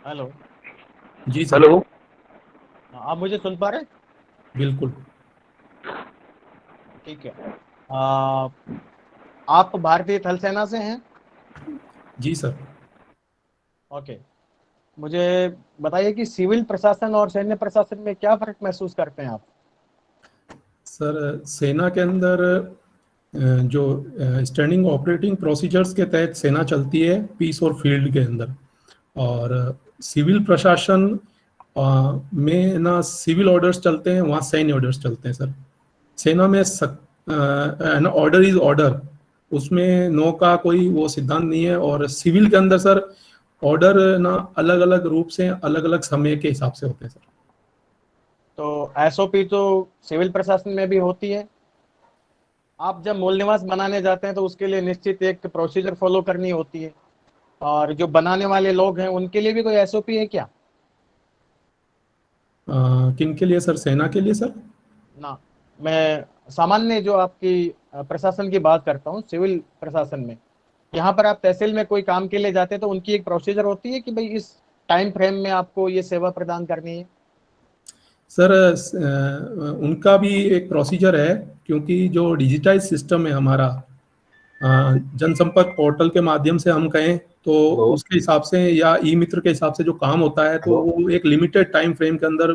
Hello. जी sir. Hello. आप मुझे सुन पा रहे हैं? बिल्कुल। ठीक है। आ, आप भारतीय थल सेना से हैं? जी सर। ओके। मुझे बताइए कि सिविल प्रशासन और सैन्य प्रशासन में क्या फर्क महसूस करते हैं आप? सर सेना के अंदर जो स्टैंडिंग ऑपरेटिंग प्रोसीजर्स के तहत सेना चलती है पीस और फील्ड के अंदर। और सिविल प्रशासन में ना सिविल ऑर्डर्स चलते हैं, वहाँ सैन्य ऑर्डर्स चलते हैं सर। सेना में ऑर्डर इज ऑर्डर, उसमें नो का कोई वो सिद्धांत नहीं है। और सिविल के अंदर सर ऑर्डर ना अलग अलग रूप से अलग अलग समय के हिसाब से होते हैं सर। तो एसओपी तो सिविल प्रशासन में भी होती है। आप जब मूल निवास बनाने जाते हैं तो उसके लिए निश्चित एक प्रोसीजर फॉलो करनी होती है, और जो बनाने वाले लोग हैं उनके लिए भी कोई एसओपी है क्या? किन के लिए सर? सेना के लिए सर? ना, मैं सामान्य जो आपकी प्रशासन की बात करता हूँ, सिविल प्रशासन में। यहाँ पर आप तहसील में कोई काम के लिए जाते हैं तो उनकी एक प्रोसीजर होती है कि भाई इस टाइम फ्रेम में आपको ये सेवा प्रदान करनी है। सर उनका भी एक प्रोसीजर है, क्योंकि जो डिजिटाइज सिस्टम है हमारा, जनसंपर्क पोर्टल के माध्यम से हम कहें तो हेलो। उसके हिसाब से या ई मित्र के हिसाब से जो काम होता है तो हेलो। वो एक लिमिटेड टाइम फ्रेम के अंदर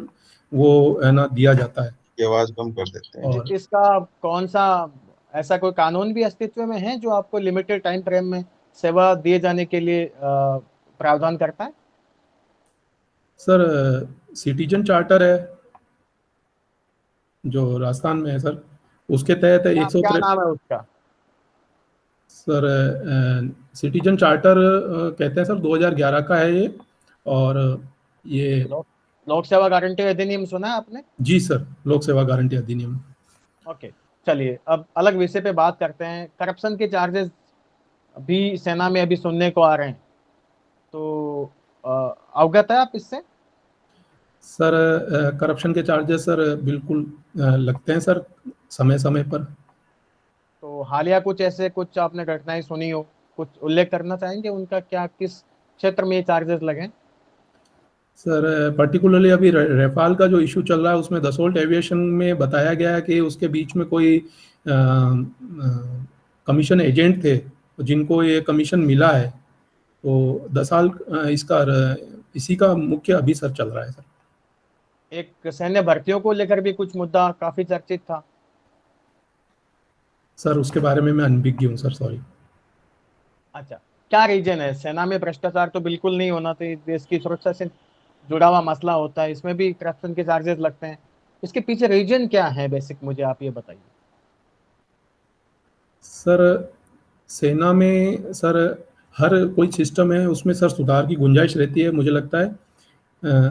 वो है ना दिया जाता है। की आवाज कम कर देते हैं। और इसका कौन सा ऐसा कोई कानून भी अस्तित्व में है जो आपको लिमिटेड टाइम फ्रेम में सेवा दिए जाने के लिए प्रावधान करता है? सर सिटीजन चार्टर है जो राजस्थान में है सर, उसके तहत क्या एक सौ क्या नाम है उसका? सर सिटीजन चार्टर कहते हैं सर, 2011 का है ये। और ये लोक लोक सेवा गारंटी अधिनियम सुना है आपने? जी सर, लोक सेवा गारंटी अधिनियम। ओके। चलिए अब अलग विषय पे बात करते हैं। करप्शन के चार्जेस भी सेना में अभी सुनने को आ रहे हैं, तो अ, अवगत है आप इससे? सर करप्शन के चार्जेस सर बिल्कुल लगते हैं सर, समय समय पर। तो हालिया कुछ आपने घटनाएं सुनी हो, कुछ उल्लेख करना चाहेंगे उनका, क्या किस क्षेत्र में ये चार्जेस लगे? सर पर्टिकुलरली अभी रेफाल का जो इशू चल रहा है उसमें दसोल्ट एविएशन में बताया गया है कि उसके बीच में कोई कमीशन एजेंट थे जिनको ये कमीशन मिला है। तो 10 साल इसी का मुख्य अभी सर चल रहा है सर। एक सैन्य भर्तियों को लेकर भी कुछ मुद्दा काफी चर्चित था। सर उसके बारे में मैं अनभिज्ञ हूँ सर, सॉरी। अच्छा, क्या रीजन है? सेना में भ्रष्टाचार तो बिल्कुल नहीं होना चाहिए, देश की सुरक्षा से जुड़ा हुआ मसला होता है, इसमें भी करप्शन के चार्जेस लगते हैं। इसके पीछे रीजन क्या है बेसिक, मुझे आप ये बताइए। सर सेना में सर हर कोई सिस्टम है उसमें सर सुधार की गुंजाइश रहती है, मुझे लगता है। अ,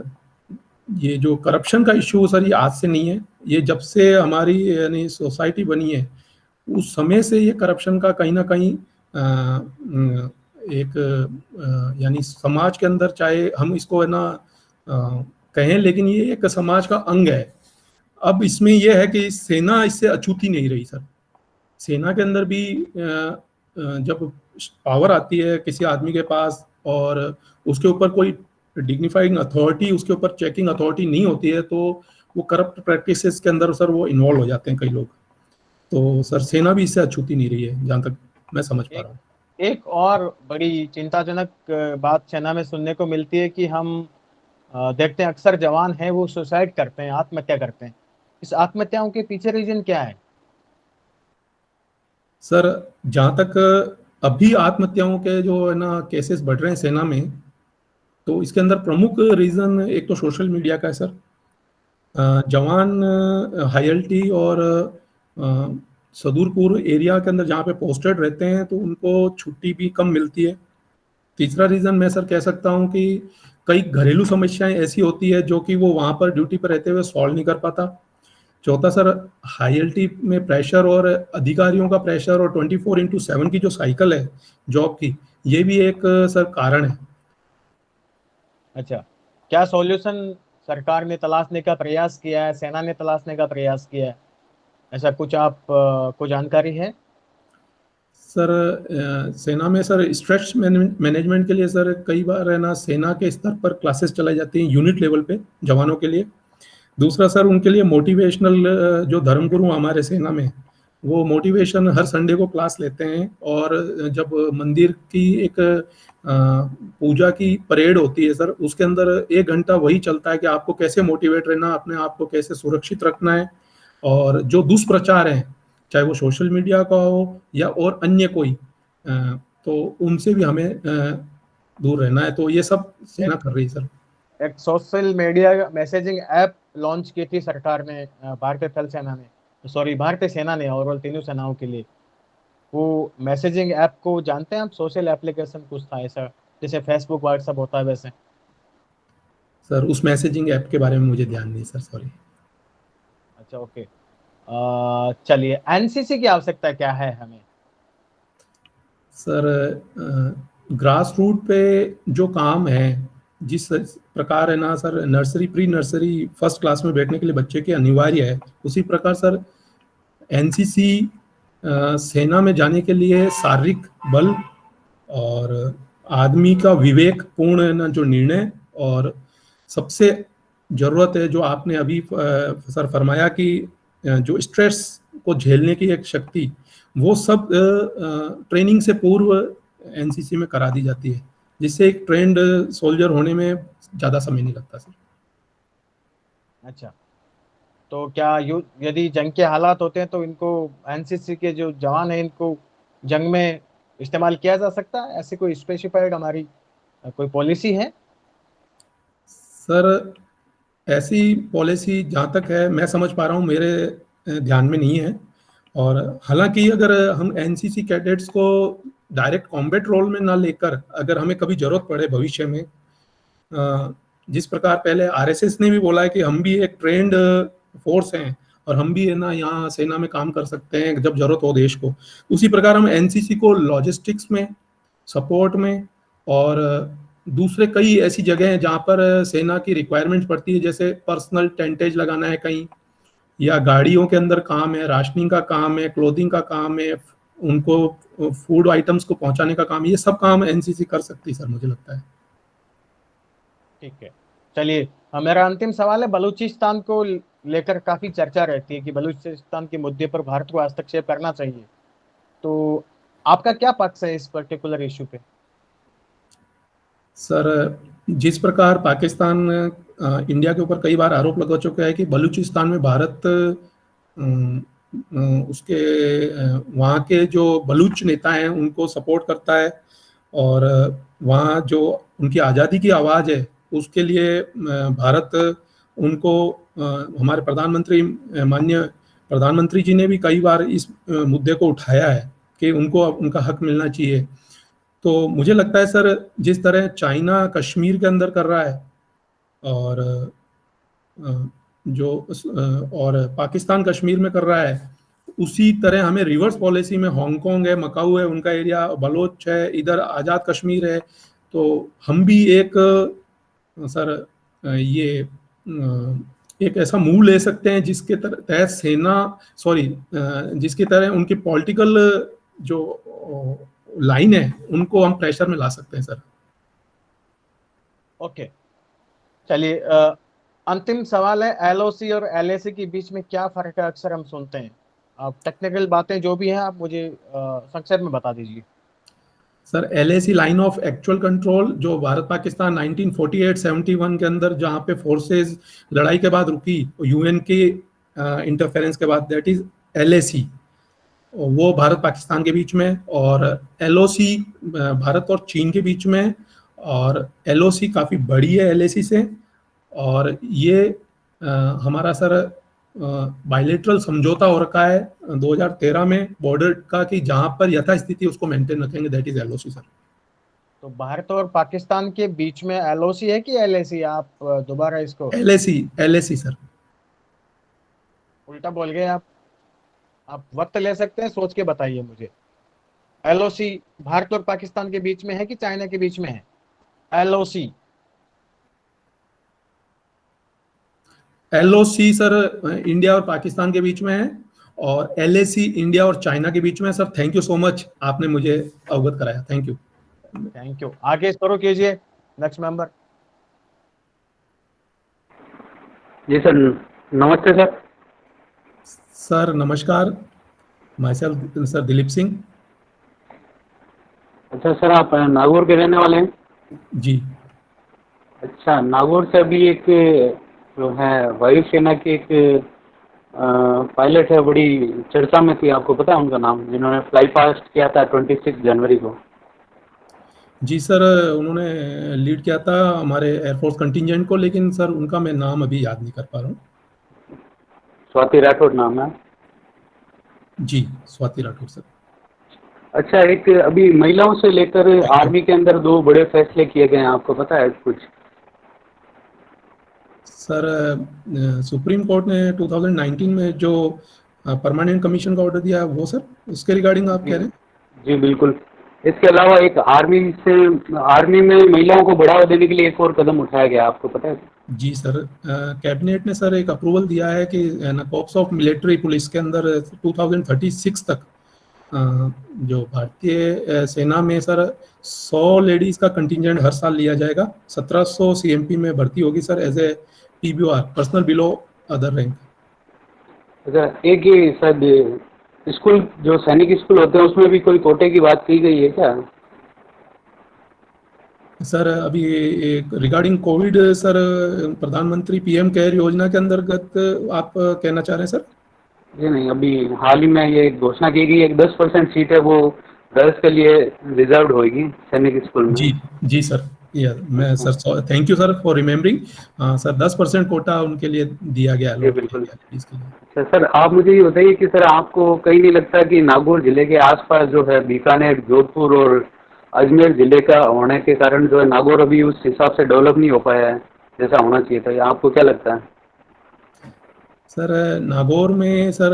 ये जो करप्शन का इश्यू सर ये आज से नहीं है, ये जब से हमारी यानी सोसाइटी बनी है उस समय से ये करप्शन का कहीं ना कहीं एक यानी समाज के अंदर, चाहे हम इसको है ना कहें, लेकिन ये एक समाज का अंग है। अब इसमें यह है कि सेना इससे अछूती नहीं रही सर। सेना के अंदर भी जब पावर आती है किसी आदमी के पास और उसके ऊपर कोई डिग्निफाइड अथॉरिटी, उसके ऊपर चेकिंग अथॉरिटी नहीं होती है, तो वो करप्ट प्रैक्टिसेस के अंदर सर वो इन्वॉल्व हो जाते हैं कई लोग। तो सर सेना भी इससे अछूती नहीं रही है जहाँ तक मैं समझ पा एक रहा हूँ। एक और बड़ी चिंताजनक बात सेना में सुनने को मिलती है कि हम देखते हैं अक्सर जवान हैं वो सुसाइड करते हैं, आत्महत्या करते हैं। इस आत्महत्याओं के पीछे रीजन क्या है? सर जहाँ तक अभी आत्महत्याओं के जो है ना केसेस बढ़ रहे हैं सेना में, तो इसके अंदर प्रमुख रीजन एक तो सोशल मीडिया का है सर। जवान हाईएल्टी और सदूरपुर एरिया के अंदर जहाँ पे पोस्टेड रहते हैं तो उनको छुट्टी भी कम मिलती है। तीसरा रीजन मैं सर कह सकता हूँ कि कई घरेलू समस्याएं ऐसी होती है जो कि वो वहाँ पर ड्यूटी पर रहते हुए सॉल्व नहीं कर पाता। चौथा सर हाईएल्टी में प्रेशर और अधिकारियों का प्रेशर और 24/7 की जो साइकिल है जॉब की, ये भी एक सर कारण है। अच्छा, क्या सॉल्यूशन सरकार ने तलाशने का प्रयास किया है, सेना ने तलाशने का प्रयास किया है? ऐसा कुछ आप को जानकारी है? सर सेना में सर स्ट्रेस मैनेजमेंट के लिए सर कई बार है ना सेना के स्तर पर क्लासेस चलाई जाती हैं यूनिट लेवल पे जवानों के लिए। दूसरा सर उनके लिए मोटिवेशनल, जो धर्मगुरु हमारे सेना में, वो मोटिवेशन हर संडे को क्लास लेते हैं। और जब मंदिर की एक पूजा की परेड होती है सर, उसके अंदर 1 घंटा वही चलता है कि आपको कैसे मोटिवेट रहना, अपने आप को कैसे सुरक्षित रखना है। और जो दुष्प्रचार है, चाहे वो सोशल मीडिया का हो या और अन्य कोई, तो उनसे भी हमें दूर रहना है। तो ये सब सेना कर रही है सर। एक social media messaging app launch की थी सरकार ने, भारतीय थल सेना ने, सॉरी भारतीय सेना ने, ओवरऑल तीनों सेनाओं के लिए। वो मैसेजिंग ऐप को जानते हैं आप? सोशल एप्लीकेशन कुछ था ऐसा, जैसे फेसबुक व्हाट्सएप होता है वैसे। सर उस मैसेजिंग ऐप के बारे में मुझे ध्यान नहीं सर, सॉरी। अच्छा, ओके। चलिए, एनसीसी की आवश्यकता क्या है हमें? सर ग्रास रूट पे जो काम है, जिस प्रकार है ना sir, nursery pre nursery first class में बैठने के लिए बच्चे के अनिवार्य है, उसी प्रकार सर एनसीसी सेना में जाने के लिए शारीरिक बल और आदमी का विवेकपूर्ण ना जो निर्णय, और सबसे जरूरत है जो आपने अभी सर फरमाया कि जो स्ट्रेस को झेलने की एक शक्ति, वो सब ट्रेनिंग से पूर्व एनसीसी में करा दी जाती है, जिससे एक ट्रेंड सोल्जर होने में ज़्यादा समय नहीं लगता सर। अच्छा, तो क्या यदि जंग के हालात होते हैं तो इनको, एनसीसी के जो जवान हैं, इनको जंग में इस्तेमाल किया जा सकता है? ऐसी कोई स्पेसिफाइड हमारी कोई पॉलिसी है? सर ऐसी पॉलिसी जहाँ तक है मैं समझ पा रहा हूँ, मेरे ध्यान में नहीं है। और हालांकि अगर हम एनसीसी कैडेट्स को डायरेक्ट कॉम्बैट रोल में ना लेकर, अगर हमें कभी जरूरत पड़े भविष्य में, जिस प्रकार पहले आरएसएस ने भी बोला है कि हम भी एक ट्रेंड फोर्स हैं और हम भी है ना यहाँ सेना में काम कर सकते हैं जब जरूरत हो देश को, उसी प्रकार हम एनसीसी को लॉजिस्टिक्स में, सपोर्ट में, और दूसरे कई ऐसी जगह हैं जहाँ पर सेना की रिक्वायरमेंट पड़ती है, जैसे पर्सनल टेंटेज लगाना है कहीं, या गाड़ियों के अंदर काम है, राशनिंग का काम है, क्लोथिंग का काम है, उनको फूड आइटम्स को पहुंचाने का काम, ये सब काम एनसीसी कर सकती है सर, मुझे लगता है। ठीक है, चलिए। मेरा अंतिम सवाल है, बलूचिस्तान को लेकर काफी चर्चा रहती है कि बलूचिस्तान के मुद्दे पर भारत को हस्तक्षेप करना चाहिए। तो आपका क्या पक्ष है इस पर्टिकुलर इशू पे? सर जिस प्रकार पाकिस्तान इंडिया के ऊपर कई बार आरोप लगा चुका है कि बलूचिस्तान में भारत उसके वहाँ के जो बलूच नेता हैं उनको सपोर्ट करता है, और वहाँ जो उनकी आज़ादी की आवाज़ है उसके लिए भारत उनको, हमारे प्रधानमंत्री, माननीय प्रधानमंत्री जी ने भी कई बार इस मुद्दे को उठाया है कि उनको उनका हक मिलना चाहिए। तो मुझे लगता है सर, जिस तरह चाइना कश्मीर के अंदर कर रहा है, और और पाकिस्तान कश्मीर में कर रहा है, उसी तरह हमें रिवर्स पॉलिसी में हांगकांग है, मकाऊ है, उनका एरिया, बलोच है, इधर आज़ाद कश्मीर है, तो हम भी एक सर ये एक ऐसा मूव ले सकते हैं जिसके तहत सेना, सॉरी, जिसकी तरह उनकी पॉलिटिकल जो लाइन है उनको हम प्रेशर में ला सकते हैं सर। ओके, चलिए। अंतिम सवाल है, एलओसी और एलएसी के बीच में क्या फर्क है? अक्सर हम सुनते हैं, आप टेक्निकल बातें जो भी हैं आप मुझे संक्षेप में बता दीजिए। Sir LAC line of actual control, जो भारत पाकिस्तान 1948-71 के अंदर जहाँ पे फोर्सेस लड़ाई के बाद रुकी यूएन के इंटरफेरेंस के बाद, दैट इज एलएसी, वो भारत पाकिस्तान के बीच में, और एलओसी भारत और चीन के बीच में, और एलओसी काफ़ी बड़ी है एलएसी से, और ये हमारा सर बायलेटरल समझौता हो रखा है 2013 में बॉर्डर का, कि जहां पर यथास्थिति उसको मेंटेन रखेंगे, दैट इज एलओसी सर। तो भारत और पाकिस्तान के बीच में एलओसी है कि एलएसी? आप दोबारा इसको एलएसी, एलएसी सर। उल्टा बोल गए आप वक्त ले सकते हैं, सोच के बताइए मुझे। एलओसी भारत और पाकिस्तान के बीच में है कि चाइना के बीच में है? एलओसी। एलओसी सर इंडिया और पाकिस्तान के बीच में है, और LAC इंडिया और चाइना के बीच में। Sir thank you so much, आपने मुझे अवगत कराया, थैंक यू। Thank you. आगे शुरू कीजिए, नेक्स्ट मेंबर। जी सर, नमस्ते सर। सर नमस्कार, my self sir Dilip Singh. अच्छा सर, आप नागौर के रहने वाले हैं? जी अच्छा, नागौर से अभी एक जो है वायुसेना की एक पायलट है, बड़ी चर्चा में थी, आपको पता है उनका नाम, जिन्होंने फ्लाई पास्ट किया था 26 जनवरी को? जी सर, उन्होंने लीड किया था हमारे एयरफोर्स कंटिजेंट को, लेकिन सर उनका मैं नाम अभी याद नहीं कर पा रहा हूँ। स्वाति राठौड़ नाम है। जी, स्वाति राठौर सर। अच्छा, एक अभी महिलाओं से लेकर आर्मी के अंदर दो बड़े फैसले किए गए हैं, आपको पता है कुछ? सर सुप्रीम कोर्ट ने 2019 में जो परमानेंट कमीशन का ऑर्डर दिया है वो सर, उसके रिगार्डिंग आप कह रहे हैं? जी बिल्कुल। इसके अलावा एक आर्मी में महिलाओं को बढ़ावा देने के लिए एक और कदम उठाया गया, आपको पता है? जी सर, कैबिनेट ने सर एक अप्रूवल दिया है कि कॉर्प्स ऑफ मिलिट्री पुलिस के अंदर 2036 तक जो भारतीय सेना में सर 100 लेडीज का कंटिजेंट हर साल लिया जाएगा। 1700 CMP में भर्ती होगी sir, as a PBR, personal below other rank. अच्छा, एक ये शायद स्कूल, जो सैनिक स्कूल होते हैं, उसमें भी कोई कोटे की बात की गई है क्या? सर अभी रिगार्डिंग कोविड सर, प्रधानमंत्री PM केयर योजना के अंतर्गत आप कहना चाह रहे हैं सर? जी नहीं, अभी हाल ही में ये घोषणा की गई, एक 10% सीट है वो गर्ल्स के लिए रिजर्व होगी सैनिक स्कूल में। जी सर, मैं sir thank you sir for remembering. Sir 10% quota उनके लिए दिया गया जी बिल्कुल। अच्छा सर, आप मुझे ये बताइए कि सर आपको कहीं नहीं लगता कि नागौर जिले के आसपास जो है बीकानेर, जोधपुर और अजमेर जिले का होने के कारण जो है नागौर अभी उस हिसाब से डेवलप नहीं हो पाया है जैसा होना चाहिए था, आपको क्या लगता है? सर नागौर में सर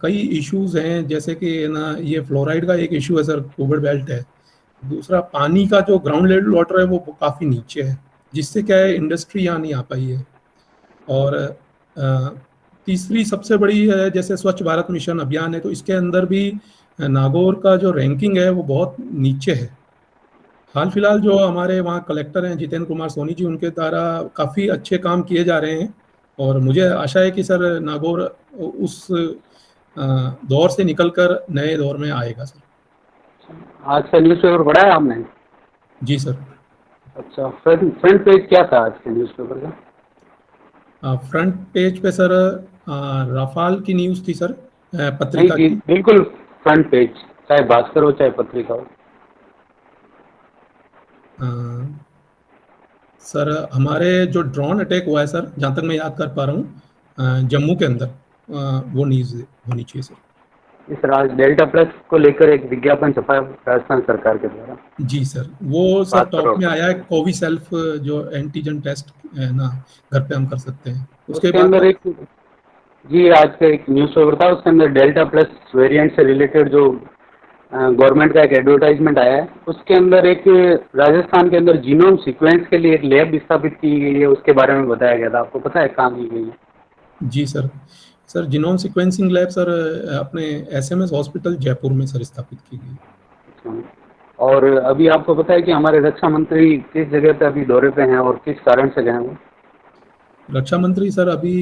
कई इश्यूज हैं, जैसे कि ना ये फ्लोराइड का एक इशू है सर, कोविड बेल्ट है। दूसरा पानी का जो ग्राउंड लेवल वाटर है वो काफ़ी नीचे है, जिससे क्या है इंडस्ट्री यहाँ नहीं आ पाई है। और तीसरी सबसे बड़ी है, जैसे स्वच्छ भारत मिशन अभियान है, तो इसके अंदर भी नागौर का जो रैंकिंग है वो बहुत नीचे है। हाल फिलहाल जो हमारे वहाँ कलेक्टर हैं जितेंद्र कुमार सोनी जी, उनके द्वारा काफ़ी अच्छे काम किए जा रहे हैं, और मुझे आशा है कि सर नागौर उस दौर से निकलकर नए दौर में आएगा सर। आज का न्यूज़पेपर पढ़ा है आपने? जी सर। अच्छा, फ्रंट पेज क्या था आज के न्यूज़पेपर का? फ्रंट पेज पे सर राफाल की न्यूज़ थी सर, पत्रिका नहीं, की। बिल्कुल फ्रंट पेज, चाहे भास्कर हो चाहे पत्रिका हो। सर हमारे जो ड्रोन अटैक हुआ है सर, जहाँ तक मैं याद कर पा रहा हूँ, जम्मू के अंदर, वो न्यूज़ होनी चाहिए सर। इस आज डेल्टा प्लस को लेकर एक विज्ञापन छपा है राजस्थान सरकार के द्वारा। जी सर, वो सर टॉप में आया है, कोवी सेल्फ जो एंटीजन टेस्ट है ना, घर पे हम कर सकते हैं। उसके बाद अंदर एक, जी आज का एक न्यूज़पेपर था, उसके अंदर डेल्टा प्लस वेरिएंट से रिलेटेड जो गवर्नमेंट का एक एडवर्टाइजमेंट आया है, उसके अंदर एक राजस्थान के अंदर जीनोम सीक्वेंस के लिए एक लैब स्थापित की गई है, उसके बारे में बताया गया था, आपको पता है कहाँ की गई है? जी sir, sir genome sequencing lab sir अपने SMS हॉस्पिटल जयपुर में सर स्थापित की गई। और अभी आपको पता है कि हमारे रक्षा मंत्री किस जगह पे अभी दौरे पे हैं और किस कारण से गए वो? रक्षा मंत्री सर अभी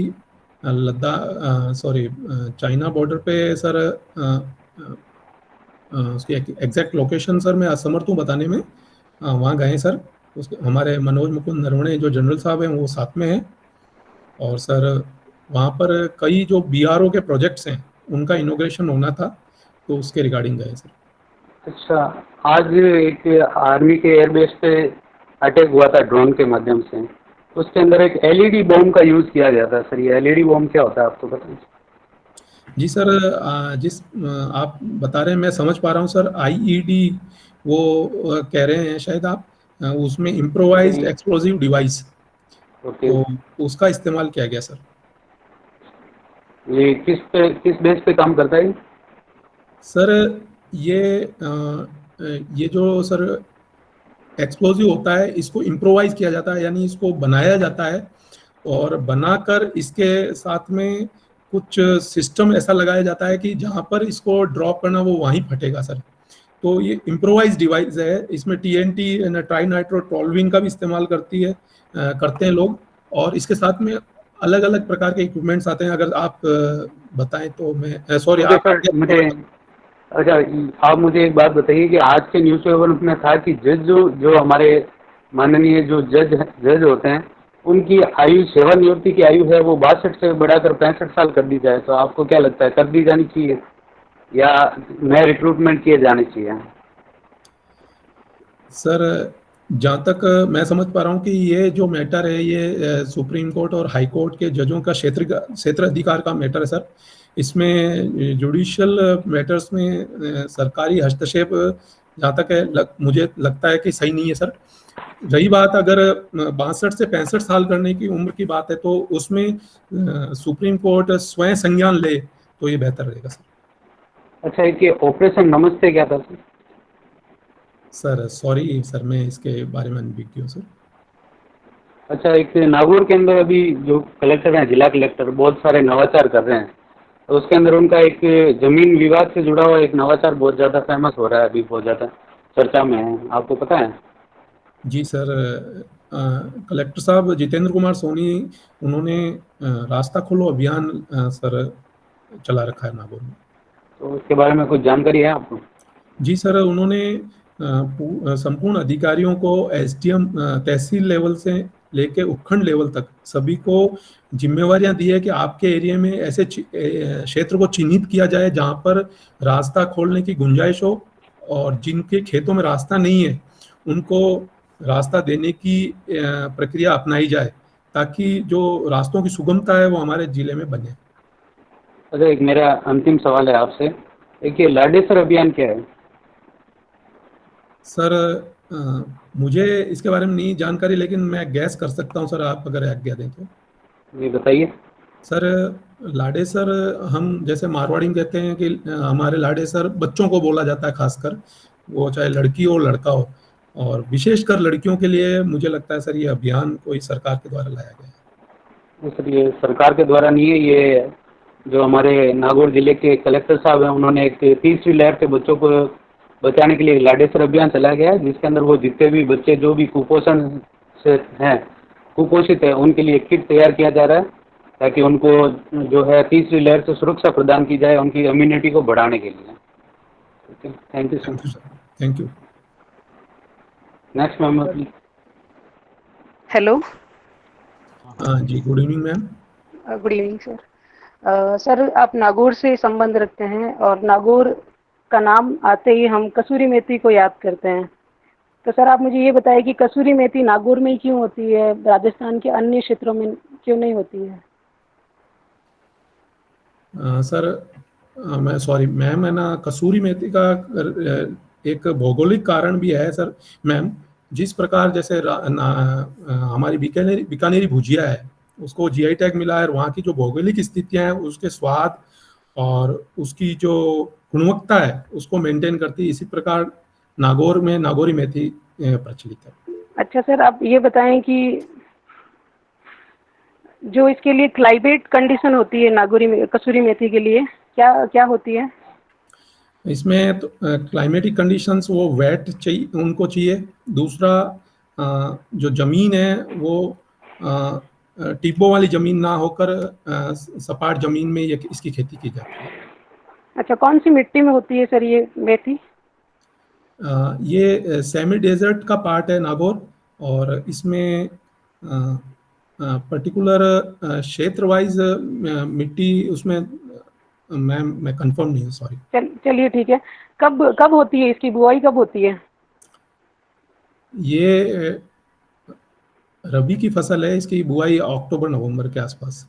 लद्दाख, सॉरी, चाइना बॉर्डर पे सर, उसकी एग्जैक्ट लोकेशन सर मैं असमर्थ हूँ बताने में, वहाँ गए सर। उसके हमारे मनोज मुकुंद नरवणे जो जनरल साहब हैं वो साथ में हैं, और सर वहाँ पर कई जो BRO के प्रोजेक्ट्स हैं उनका इनोग्रेशन होना था, तो उसके रिगार्डिंग गए सर। अच्छा, आज एक आर्मी के एयरबेस पे अटैक हुआ था ड्रोन के माध्यम से, उसके अंदर एक LED बॉम्ब का यूज़ किया गया था सर। ये LED बॉम्ब क्या होता है, आपको पता है? जी सर, जिस आप बता रहे हैं मैं समझ पा रहा हूँ सर, IED वो कह रहे हैं शायद आप, उसमें इम्प्रोवाइज्ड एक्सप्लोजिव डिवाइस, तो उसका इस्तेमाल किया गया सर। ये किस बेस पे काम करता है? सर ये जो सर एक्सप्लोजिव होता है, इसको इम्प्रोवाइज किया जाता है, यानी इसको बनाया जाता है, और बनाकर इसके साथ में कुछ सिस्टम ऐसा लगाया जाता है कि जहाँ पर इसको ड्रॉप करना वो वहीं फटेगा सर। तो ये इम्प्रोवाइज डिवाइस है, इसमें TNT ट्राई नाइट्रो टॉल्विंग का भी इस्तेमाल करते हैं लोग, और इसके साथ में अलग अलग प्रकार के इक्विपमेंट्स आते हैं। अगर आप बताएं तो मैं सॉरी ओके आप सर, मुझे अच्छा आप मुझे एक बात बताइए कि आज के न्यूज़पेपर में था कि जज जो हमारे माननीय जो जज होते हैं उनकी आयु, सेवानिवृत्ति की आयु है वो 62 से बढ़ाकर 65 साल कर दी जाए, तो आपको क्या लगता है, कर दी जानी चाहिए या नए रिक्रूटमेंट किए जाने चाहिए? सर जहाँ तक मैं समझ पा रहा हूँ कि ये जो मैटर है ये सुप्रीम कोर्ट और हाई कोर्ट के जजों का क्षेत्र अधिकार का मैटर है सर। इसमें जुडिशियल मैटर्स में सरकारी हस्तक्षेप जहाँ तक है मुझे लगता है कि सही नहीं है सर। रही बात अगर 62 से 65 साल करने की उम्र की बात है तो उसमें सुप्रीम कोर्ट स्वयं संज्ञान ले तो ये बेहतर रहेगा सर। अच्छा, एक ये ऑपरेशन नमस्ते क्या था सर? सर सॉरी सर, मैं इसके बारे में अनभिज्ञ हूँ सर। अच्छा, एक नागौर के अंदर अभी जो कलेक्टर हैं, जिला कलेक्टर, बहुत सारे नवाचार कर रहे हैं, तो उसके अंदर उनका एक जमीन विवाद से जुड़ा हुआ एक नवाचार बहुत ज़्यादा फेमस हो रहा है, अभी बहुत ज़्यादा चर्चा में है, आपको पता है? जी सर, कलेक्टर साहब जितेंद्र कुमार सोनी उन्होंने रास्ता खोलो अभियान सर चला रखा है नागौर में। तो उसके बारे में कुछ जानकारी है आपको? जी सर, उन्होंने संपूर्ण अधिकारियों को SDM तहसील लेवल से लेके उपखंड लेवल तक सभी को जिम्मेवारियां दी है कि आपके एरिया में ऐसे क्षेत्र को चिन्हित किया जाए जहां पर रास्ता खोलने की गुंजाइश हो, और जिनके खेतों में रास्ता नहीं है उनको रास्ता देने की प्रक्रिया अपनाई जाए, ताकि जो रास्तों की सुगमता है वो हमारे जिले में बने। अच्छा, एक मेरा अंतिम सवाल है आपसे, एक ये लाडेसर अभियान क्या है? सर मुझे इसके बारे में नहीं जानकारी, लेकिन मैं गैस कर सकता हूं सर, आप अगर आज्ञा दें तो। ये बताइए। सर लाडेसर हम जैसे मारवाड़ी में कहते हैं कि हमारे लाडेसर बच्चों को बोला जाता है, खासकर वो चाहे लड़की हो लड़का हो, और विशेषकर लड़कियों के लिए मुझे लगता है सर ये अभियान कोई सरकार के द्वारा लाया गया है। सर ये सरकार के द्वारा नहीं है, ये जो हमारे नागौर जिले के कलेक्टर साहब हैं उन्होंने एक तीसरी लहर के बच्चों को बचाने के लिए लाडेसर अभियान चलाया गया है, जिसके अंदर वो जितने भी बच्चे जो भी कुपोषण से हैं, कुपोषित है, उनके लिए किट तैयार किया जा रहा है, ताकि उनको जो है तीसरी लहर से सुरक्षा प्रदान की जाए उनकी इम्यूनिटी को बढ़ाने के लिए। Thank you sir. Thank you. Next ma'am please. Hello. जी good evening ma'am. Good evening sir. Sir आप नागौर से संबंध रखते हैं और नागौर का नाम आते ही हम कसूरी मेथी को याद करते हैं, तो सर आप मुझे ये बताइए कि कसूरी मेथी नागौर में ही क्यों होती है, राजस्थान के अन्य क्षेत्रों में क्यों नहीं होती है? सर मैं सॉरी मैम, है ना, कसूरी मेथी का एक भौगोलिक कारण भी है सर मैम। जिस प्रकार जैसे हमारी बीकानेरी भुजिया है उसको GI टैग मिला है, वहाँ की जो भौगोलिक स्थितियाँ हैं उसके स्वाद और उसकी जो गुणवत्ता है उसको मेंटेन करती है, इसी प्रकार नागौर में नागौरी मेथी प्रचलित है। अच्छा सर, आप ये बताएं कि जो इसके लिए क्लाइमेट कंडीशन होती है नागौरी कसूरी मेथी के लिए क्या क्या होती है? इसमें तो क्लाइमेटिक कंडीशंस वो वेट चाहिए, उनको चाहिए। दूसरा जो ज़मीन है वो टिब्बों वाली ज़मीन ना होकर सपाट ज़मीन में ये इसकी खेती की जाती है। अच्छा, कौन सी मिट्टी में होती है सर ये मेथी? ये सेमी डेजर्ट का पार्ट है नागौर, और इसमें पर्टिकुलर क्षेत्र वाइज मिट्टी उसमें मैम मैं कंफर्म नहीं हूँ, सॉरी। चलिए ठीक है। कब होती है इसकी बुआई, कब होती है? ये रबी की फसल है, इसकी बुआई अक्टूबर नवंबर के आसपास।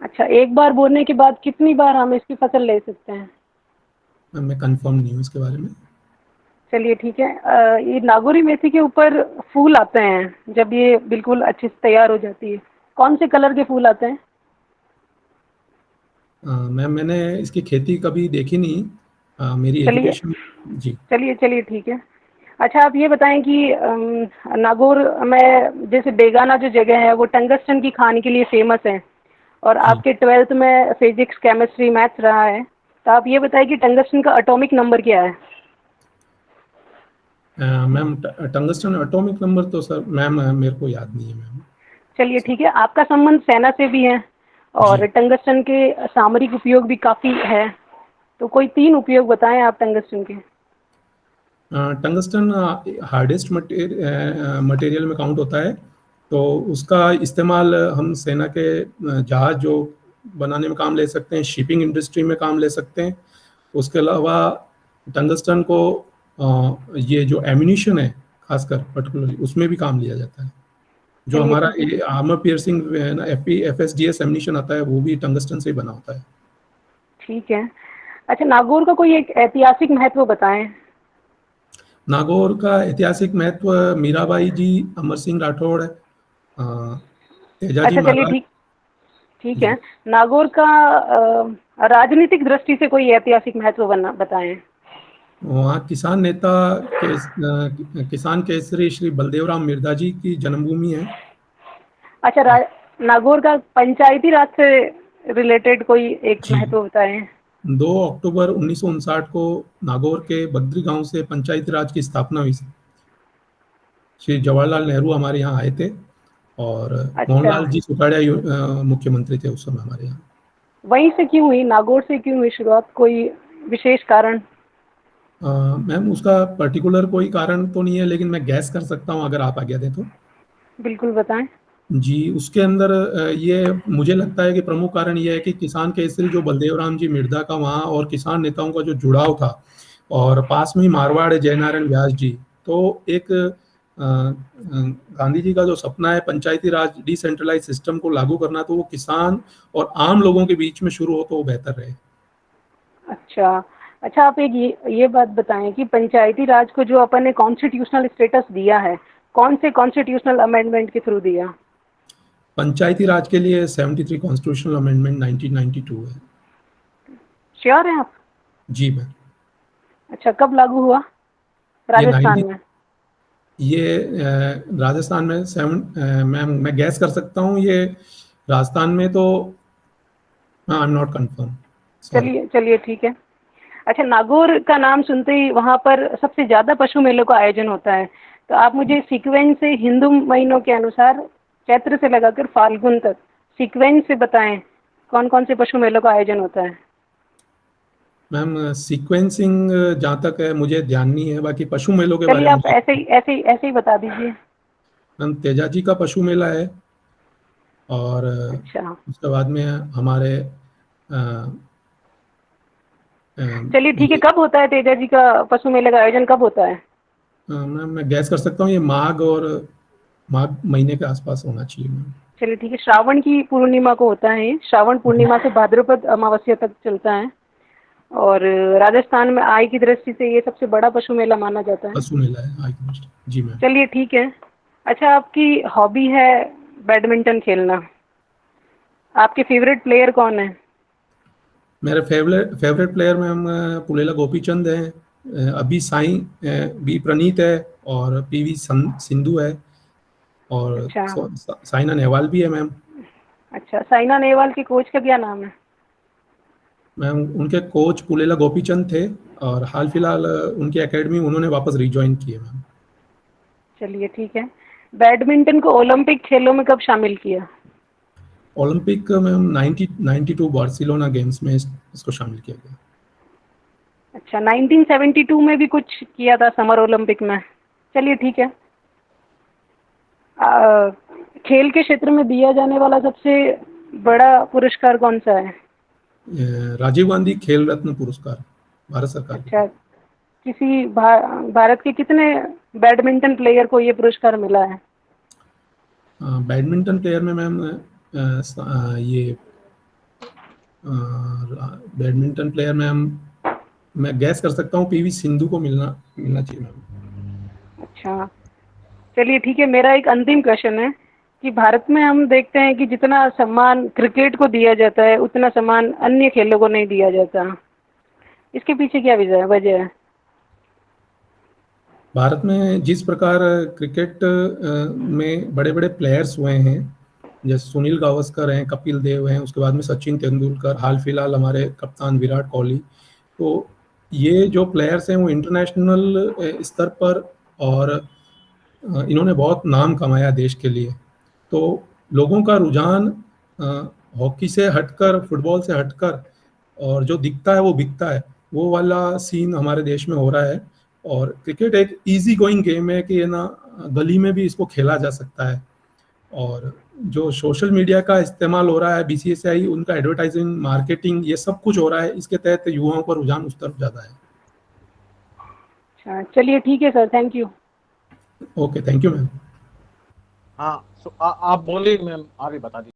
अच्छा, एक बार बोने के बाद कितनी बार हम इसकी फसल ले सकते हैं? मैं कंफर्म नहीं हूँ इसके बारे में। चलिए ठीक है। ये नागौरी मेथी के ऊपर फूल आते हैं जब ये बिल्कुल अच्छे से तैयार हो जाती है, कौन से कलर के फूल आते हैं? मैम मैंने इसकी खेती कभी देखी नहीं, मेरी एजुकेशन। जी चलिए ठीक है। अच्छा, आप ये बताएं कि नागौर में जैसे बेगाना जो जगह है वो टंगस्टन की खान के लिए फेमस है, और आपके 12th में फिजिक्स, केमिस्ट्री, मैथ्स रहा है, तो आप ये बताइए कि टंगस्टन का एटॉमिक नंबर क्या है? मैम टंगस्टन एटॉमिक नंबर तो सर मैम मेरे को याद नहीं है मैम। चलिए ठीक है, आपका संबंध सेना से भी है और टंगस्टन के सामरिक उपयोग भी काफ़ी है, तो कोई 3 उपयोग बताएं आप टंगस्टन के। टंगस्टन हार्डेस्ट मटेरियल में काउंट होता है, तो उसका इस्तेमाल हम सेना के जहाज जो बनाने में काम ले सकते हैं, शिपिंग इंडस्ट्री में काम ले सकते हैं। उसके अलावा टंगस्टन को ये जो एम्यूनिशन है खासकर पर्टिकुलरली उसमें भी काम लिया जाता है। जो हमारा आर्मर पियर्सिंग FSDS एम्यूनिशन आता है वो भी टंगस्टन से ही बना होता है। ठीक है। अच्छा, नागौर का कोई एक ऐतिहासिक महत्व बताएं। नागौर का ऐतिहासिक महत्व मीराबाई जी, अमर सिंह राठौड़, तेजाजी अच्छा चलिए महाराज। ठीक है। नागौर का राजनीतिक दृष्टि से कोई ऐतिहासिक महत्व बताएं। वहाँ किसान नेता किसान केसरी श्री बलदेवराम मिर्धा जी की जन्मभूमि है। अच्छा, नागौर का पंचायती राज से रिलेटेड कोई एक महत्व बताएं। 2 अक्टूबर 1959 को नागौर के बद्री गांव से पंचायती राज की स्थापना हुई। श्री जवाहरलाल नेहरू हमारे यहाँ आए थे और मोहनलाल जी सुखाड़िया मुख्यमंत्री थे उस समय हमारे यहाँ। वहीं से क्यों हुई, नागौर से क्यों हुई शुरुआत, कोई विशेष कारण? मैम उसका पर्टिकुलर कोई कारण तो नहीं है, लेकिन मैं गैस कर सकता हूँ अगर आप आज्ञा दें तो। बिल्कुल बताएं। जी, उसके अंदर ये मुझे लगता है कि प्रमुख कारण ये है कि किसान केसरी जो बलदेवराम जी मिर्धा का वहाँ और किसान नेताओं का जो जुड़ाव था, और पास में ही मारवाड़ जयनारायण व्यास जी, तो एक गांधी जी का जो सपना है पंचायती राज डिसेंट्रलाइज सिस्टम को लागू करना, तो वो किसान और आम लोगों के बीच में शुरू हो तो वो बेहतर रहे। अच्छा, आप एक ये बात बताएं कि पंचायती राज को जो अपन ने कॉन्स्टिट्यूशनल स्टेटस दिया है, कौन से कॉन्स्टिट्यूशनल अमेंडमेंट के थ्रू दिया? पंचायती राज के लिए 73 कॉन्स्टिट्यूशनल अमेंडमेंट 1992 है। श्योर हैं आप? जी मैम। अच्छा, कब लागू हुआ राजस्थान में? ये राजस्थान में मैम मैं गैस कर सकता हूँ, ये राजस्थान में तो आई एम नॉट कंफर्म। चलिए ठीक है। अच्छा, नागौर का नाम सुनते ही वहाँ पर सबसे ज़्यादा पशु मेलों का आयोजन होता है, तो आप मुझे सीक्वेंस से हिंदू महीनों के अनुसार चैत्र से लगाकर फाल्गुन तक सीक्वेंस से बताएं कौन कौन से पशु मेलों का आयोजन होता है। मैम सीक्वेंसिंग जहाँ तक है मुझे ध्यान नहीं है, बाकी पशु मेलों के बारे में आप ऐसे ही बता दीजिए। मैम तेजाजी का पशु मेला है, और उसके बाद में हमारे चलिए ठीक है, कब होता है तेजाजी का पशु मेले का आयोजन, कब होता है? मैम मैं गैस कर सकता हूँ, ये माघ महीने के आसपास होना चाहिए मैम। चलिए ठीक है, श्रावण की पूर्णिमा को होता है। श्रावण पूर्णिमा से भाद्रपद अमावस्या तक चलता है, और राजस्थान में आय की दृष्टि से ये सबसे बड़ा पशु मेला माना जाता है। पशु मेला है आय की दृष्टि। जी मैम। चलिए ठीक है। अच्छा, आपकी हॉबी है बैडमिंटन खेलना, आपके फेवरेट प्लेयर कौन है? मेरे फेवरेट प्लेयर में हम पुलेला गोपीचंद हैं, अभी साई बी प्रणीत है, और PV सिंधु है, और साइना नेहवाल भी है मैम। अच्छा, साइना नेहवाल के कोच का क्या नाम है? मैम उनके कोच पुलेला गोपीचंद थे, और हाल फिलहाल उनकी एकेडमी उन्होंने वापस रिज्वाइन की है मैम। चलिए ठीक है। बैडमिंटन को ओलंपिक खेलों में कब शामिल किया? ओलंपिक मैम 92 बार्सिलोना गेम्स में इसको शामिल किया गया। अच्छा, 1972 में भी कुछ किया था समर ओलंपिक में। चलिए ठीक है। खेल के क्षेत्र में दिया जाने वाला सबसे बड़ा पुरस्कार कौन सा है? राजीव गांधी खेल रत्न पुरस्कार, भारत सरकार। अच्छा, किसी भारत के कितने बैडमिंटन प्लेयर को ये पुरस्कार मिला है? बैडमिंटन प्लेयर में मैम ये बैडमिंटन प्लेयर में मैं गैस कर सकता हूँ PV सिंधु को मिलना चाहिए मैम। अच्छा, चलिए ठीक है। मेरा एक अंतिम क्वेश्चन है कि भारत में हम देखते हैं कि जितना सम्मान क्रिकेट को दिया जाता है उतना सम्मान अन्य खेलों को नहीं दिया जाता, इसके पीछे क्या वजह है? भारत में जिस प्रकार क्रिकेट में बड़े बड़े प्लेयर्स हुए हैं, जैसे सुनील गावस्कर हैं, कपिल देव हैं, उसके बाद में सचिन तेंदुलकर, हाल फिलहाल हमारे कप्तान विराट कोहली। तो ये जो प्लेयर्स हैं वो इंटरनेशनल स्तर पर और इन्होंने बहुत नाम कमाया देश के लिए। तो लोगों का रुझान हॉकी से हटकर, फुटबॉल से हटकर, और जो दिखता है वो बिकता है, वो वाला सीन हमारे देश में हो रहा है। और क्रिकेट एक इजी गोइंग गेम है कि ना गली में भी इसको खेला जा सकता है। और जो सोशल मीडिया का इस्तेमाल हो रहा है, बीसीसीआई उनका एडवर्टाइजिंग, मार्केटिंग, ये सब कुछ हो रहा है, इसके तहत युवाओं का रुझान उस तरफ ज़्यादा है। अच्छा, चलिए ठीक है sir, thank you. Okay, thank you ma'am. हाँ, आप बोलिए मैम, आप ही बता दीजिए।